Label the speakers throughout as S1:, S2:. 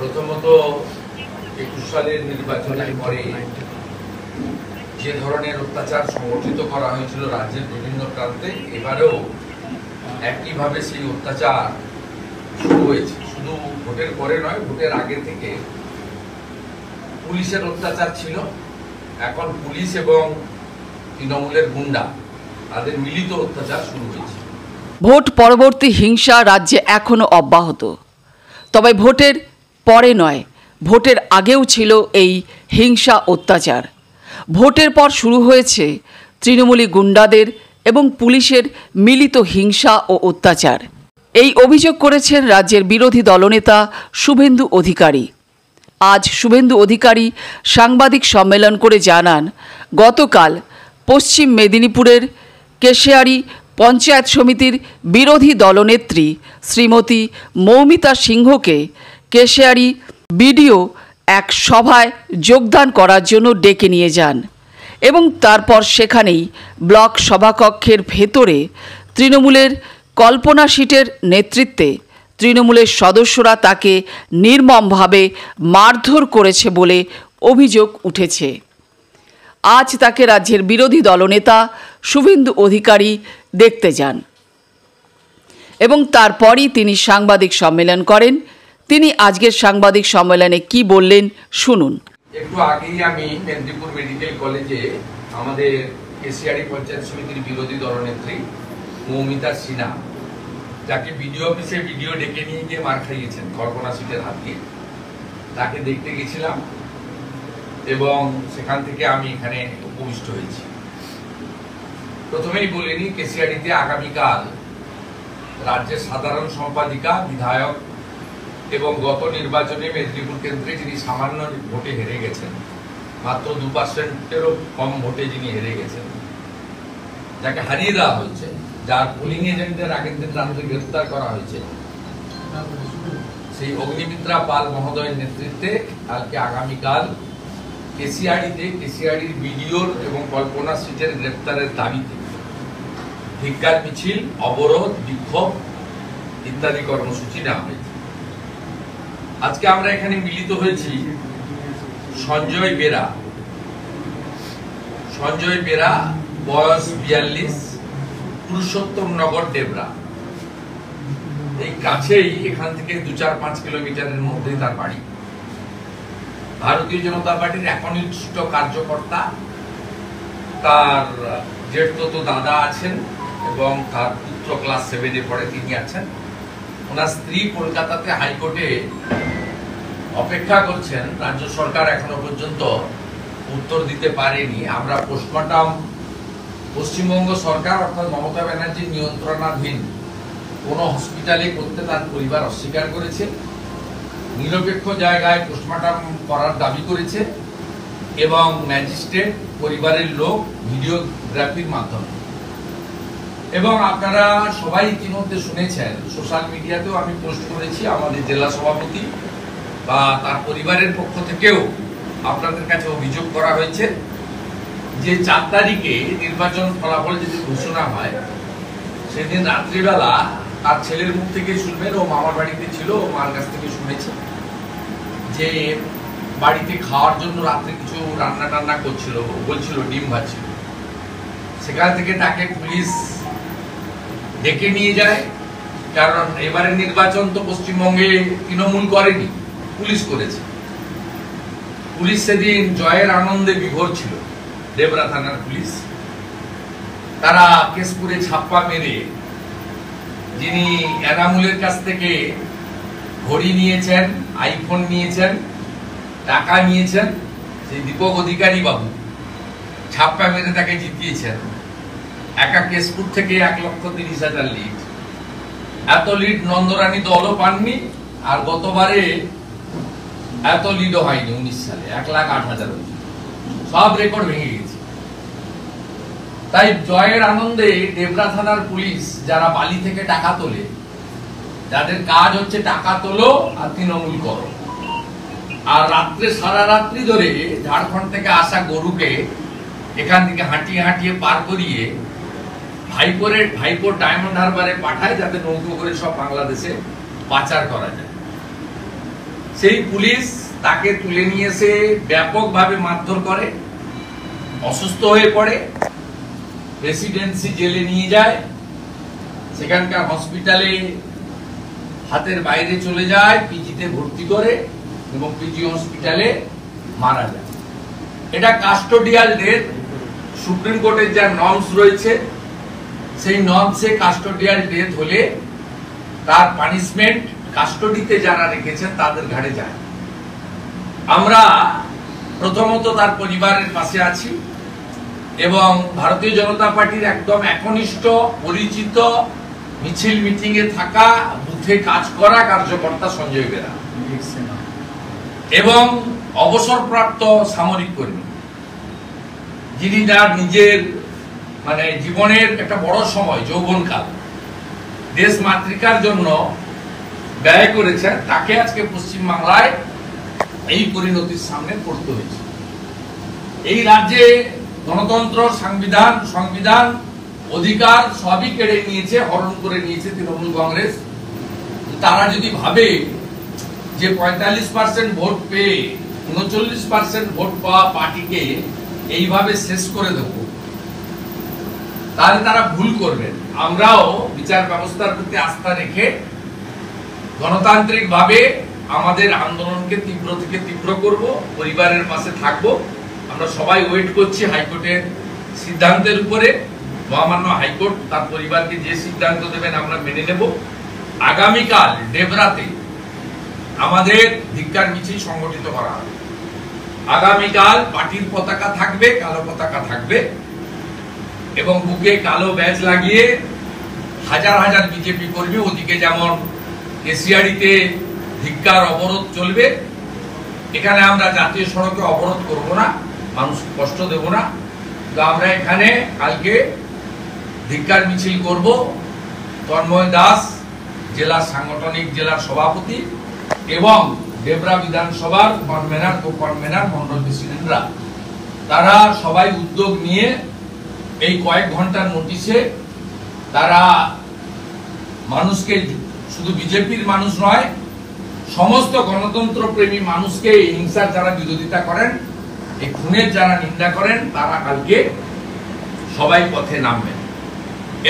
S1: প্রথমত ২১ সালের নির্বাচনের পরে যে ধরনের অত্যাচার সংগঠিত করা হয়েছিল রাজ্যের বিভিন্ন প্রান্তে, এবারেও একইভাবে সেই অত্যাচার শুরু হয়েছে। শুধু ভোটের পরে নয়, ভোটের আগে থেকে পুলিশের অত্যাচার ছিল। এখন পুলিশ এবং তৃণমূলের গুন্ডা তাদের মিলিত অত্যাচার শুরু হয়েছে।
S2: ভোট পরবর্তী হিংসা রাজ্যে এখনো অব্যাহত। তবে ভোটের পরে নয়, ভোটের আগেও ছিল এই হিংসা অত্যাচার। ভোটের পর শুরু হয়েছে তৃণমূলী গুন্ডাদের এবং পুলিশের মিলিত হিংসা ও অত্যাচার। এই অভিযোগ করেছেন রাজ্যের বিরোধী দলনেতা শুভেন্দু অধিকারী। আজ শুভেন্দু অধিকারী সাংবাদিক সম্মেলন করে জানান, গতকাল পশ্চিম মেদিনীপুরের কেশিয়ারি পঞ্চায়েত সমিতির বিরোধী দলনেত্রী শ্রীমতী মৌমিতা সিংহকে কেশিয়ারি বিডিও এক সভায় যোগদান করার জন্য ডেকে নিয়ে যান এবং তারপর সেখানেই ব্লক সভাকক্ষের ভেতরে তৃণমূলের কল্পনা সিটের নেতৃত্বে তৃণমূলের সদস্যরা তাকে নির্মমভাবে মারধর করেছে বলে অভিযোগ উঠেছে। আজ তাকে রাজ্যের বিরোধী দলনেতা শুভেন্দু অধিকারী দেখতে যান এবং তারপরই তিনি সাংবাদিক সম্মেলন করেন। তিনি আজকের সাংবাদিক সম্মেলনে কি বললেন শুনুন।
S1: একটু আগেই আমি মেদিনীপুর মেডিকেল কলেজে আমাদের কেশিয়ারি পঞ্চায়েত সমিতির বিরোধী দলনেত্রী মৌমিতা সিনহা, যাকে বিডিও অফিসে ভিডিও ডেকে নিয়ে গিয়ে মার খাইয়েছেন কল্পনা সিটের হাত দিয়ে, তাকে দেখতে গেছিলাম এবং সেখান থেকে আমি এখানে উপবিষ্ট হয়েছি। প্রথমেই বলিনি, কেশিয়ারিতে আগামীকাল রাজ্যের সাধারণ সম্পাদিকা, বিধায়ক এবং গত নির্বাচনে মেদিনীপুর কেন্দ্রে যিনি সামান্য ভোটে হেরে গেছেন, মাত্র 2%-এরও কম ভোটে যিনি হেরে গেছেন, যাকে হারিয়ে দেওয়া হয়েছে, যার পোলিং এজেন্টদের আগের দিন রাত্রে গ্রেফতার করা হয়েছে, সেই অগ্নিমিত্রা পাল মহোদয়ের নেতৃত্বে কালকে আগামীকাল কেশিয়ারির বিডিওর এবং কল্পনা সিটের গ্রেফতারের দাবিতে ধিক্কার মিছিল, অবরোধ, বিক্ষোভ ইত্যাদি কর্মসূচি নেওয়া হয়েছে। আজকে আমরা এখানে মিলিত হয়েছি সঞ্জয় বেরা, বয়স 42, পুরুষোত্তমনগর, ডেবরা। এই কাছেই, এখান থেকে 2-4-5 কিলোমিটারের মধ্যেই তার বাড়ি। ভারতীয় জনতা পার্টির একনিষ্ঠ কার্যকর্তা, তার জেঠতো দাদা আছেন এবং তার পুত্র ক্লাস 7-এ পড়ে, তিনি আছেন। ওনার স্ত্রী কলকাতাতে হাইকোর্টে অপেক্ষা করছেন। রাজ্য সরকার এখনো পর্যন্ত উত্তর দিতে পারেনি। আমরা পোস্টমর্টম পশ্চিমবঙ্গ সরকার অর্থাৎ মমতা ব্যানার্জির নিয়ন্ত্রণাধীন কোন হসপিটালে করতে তার পরিবার অস্বীকার করেছে। নিরপেক্ষ জায়গায় পোস্টমর্টম করার দাবি করেছে এবং ম্যাজিস্ট্রেট, পরিবারের লোক ভিডিওগ্রাফির মাধ্যমে। এবং আপনারা সবাই ইতিমধ্যে শুনেছেন, সোশ্যাল মিডিয়াতেও আমি পোস্ট করেছি, আমাদের জেলা সভাপতি বা তার পরিবারের পক্ষ থেকেও আপনাদের কাছে অভিযোগ করা হয়েছে যে 4 তারিখে নির্বাচন ফলাফল যদি ঘোষণা হয়, সেদিন রাত্রিবেলা তার ছেলের মুখ থেকে শুনবেন, ও মামার বাড়িতে ছিল, ও মার কাছ থেকে শুনেছে যে বাড়িতে খাওয়ার জন্য রাত্রে কিছু রান্না টান্না করছিল, বলছিল ডিম ভাজছিল। সেখান থেকে তাকে পুলিশ ডেকে নিয়ে যায়, কারণ এবারে নির্বাচন তো পশ্চিমবঙ্গে তৃণমূল করেনি, পুলিশ করেছে। পুলিশ সেদিন জয়ের আনন্দে বিভোর ছিল, ডেবরা থানার পুলিশ। তারা কেশপুরে ছাপ্পা মেরে, যিনি এনামুলের কাছ থেকে ঘড়ি নিয়েছেন, আইফোন নিয়েছেন, টাকা নিয়েছেন, সেই দীপক অধিকারী বাবু ছাপ্পা মেরে তাকে জিতিয়েছেন। একা কেশপুর থেকে 1,30,000 লিড। এত লিড নন্দরানী দলও পাননি, আর গতবারে এত লিডও হয়নি 19 সালে, 1,08,000। সব রেকর্ড ভেঙে গেছে। তাই জয়ের আনন্দে ডেবরা থানার পুলিশ, যারা বালি থেকে টাকা তোলে, যাদের কাজ হচ্ছে টাকা তোলো আর তৃণমূল করো, আর রাত্রে সারা রাত্রি ধরে ঝাড়খণ্ড থেকে আসা গরুকে এখান থেকে হাঁটিয়ে পার করিয়ে ভাইপোর ডায়মন্ড হারবারে পাঠায়, যাতে নৌকো করে সব বাংলাদেশে পাচার করা যায়। সেই পুলিশ তাকে তুলে নিয়ে এসে ব্যাপকভাবে মারধর করে, অসুস্থ হয়ে পড়ে, প্রেসিডেন্সি জেলে নিয়ে যায়, সেখানকার হসপিটালে হাতের বাইরে চলে যায়, পিজিতে ভর্তি করে এবং পিজি হসপিটালে মারা যায়। এটা কাস্টোডিয়াল ডেথ। সুপ্রিম কোর্টের যা নর্মস রয়েছে সেই নর্মসে কাস্টোডিয়াল ডেথ হলে তার পানিশমেন্ট কাস্টোডিতে যারা রেখেছেন তাদের ঘাড়ে যায়। আমরা প্রথমত তার পরিবারের পাশে আছি এবং ভারতীয় জনতা পার্টির একদম একনিষ্ঠ পরিচিত মিছিল মিটিং এ থাকা, বুথে কাজ করা কার্যকর্তা সঞ্জয় বেরা এবং অবসরপ্রাপ্ত সামরিক কর্মী, যিনি তার নিজের জীবনের একটা বড় সময় যৌবনকাল দেশ মাতৃকার জন্য ব্যয় করেছেন, তাকে আজকে পশ্চিমবাংলায় এই পরিণতির সামনে পড়তে হয়েছে। এই রাজ্যে গণতন্ত্র, সংবিধান অধিকার সবই কেড়ে নিয়েছে, হরণ করে নিয়েছে তৃণমূল কংগ্রেস। তারা যদি ভাবে যে 45% ভোট পেয়ে 39% ভোট পাওয়া পার্টিকে এইভাবে শেষ করে দেব, তাহলে তারা ভুল করবেন। আমরাও বিচার ব্যবস্থার প্রতি আস্থা রেখে গণতান্ত্রিক ভাবে আমাদের আন্দোলনকে তীব্র থেকে তীব্র করব, পরিবারের পাশে থাকব। আমরা সবাই ওয়েট করছি হাইকোর্টের সিদ্ধান্তের উপরে। মহামান্য হাইকোর্ট তার পরিবারকে যে সিদ্ধান্ত দেবেন আমরা মেনে নেব। আগামীকাল ডেবরাতে আমাদের ধিক্কার মিছিল সংগঠিত করা হবে। আগামীকাল পার্টির পতাকা থাকবে, কালো পতাকা থাকবে এবং বুকে কালো ব্যাজ লাগিয়ে হাজার হাজার বিজেপি কর্মী, ওদিকে যেমন কেশিয়াড়িতে ধিক্কার অবরোধ চলবে, এখানে আমরা জাতীয় সড়কে অবরোধ করব না, মানুষ কষ্ট দেব না। তো আমরা এখানে কালকে ধিক্কার মিছিল করব। তন্ময় দাস জেলার সাংগঠনিক জেলার সভাপতি এবং ডেবরা বিধানসভার কনভেনার, কো-কনভেনার, মন্ডল প্রেসিডেন্টরা, তারা সবাই উদ্যোগ নিয়ে এই কয়েক ঘন্টার নোটিশে তারা মানুষকে, শুধু বিজেপির মানুষ নয়, সমস্ত গণতন্ত্র প্রেমী মানুষকে এই হিংসার যারা বিরোধিতা করেন, এই খুনের যারা নিন্দা করেন, তারা কালকে সবাই পথে নামবেন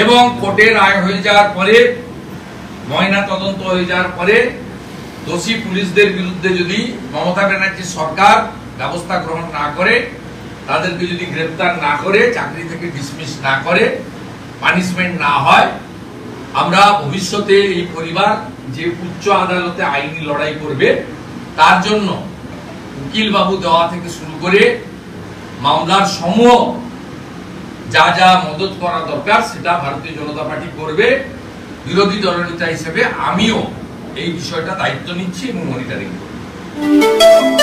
S1: এবং কোর্টের রায় হয়ে যাওয়ার পরে, ময়না তদন্ত হয়ে যাওয়ার পরে দোষী পুলিশদের বিরুদ্ধে যদি মমতা ব্যানার্জি সরকার ব্যবস্থা গ্রহণ না করে, তাদেরকে যদি গ্রেফতার না করে, চাকরি থেকে ডিসমিস না করে, পানিশমেন্ট না হয়, আমরা ভবিষ্যতে এই পরিবার যে উচ্চ আদালতে আইনি লড়াই করবে, তার জন্য উকিল বাবু দেওয়া থেকে শুরু করে মামলার সমূহ যা যা মদত করা দরকার সেটা ভারতীয় জনতা পার্টি করবে। বিরোধী দলনেতা হিসেবে আমিও এই বিষয়টা দায়িত্ব নিচ্ছি এবং মনিটরিং করব।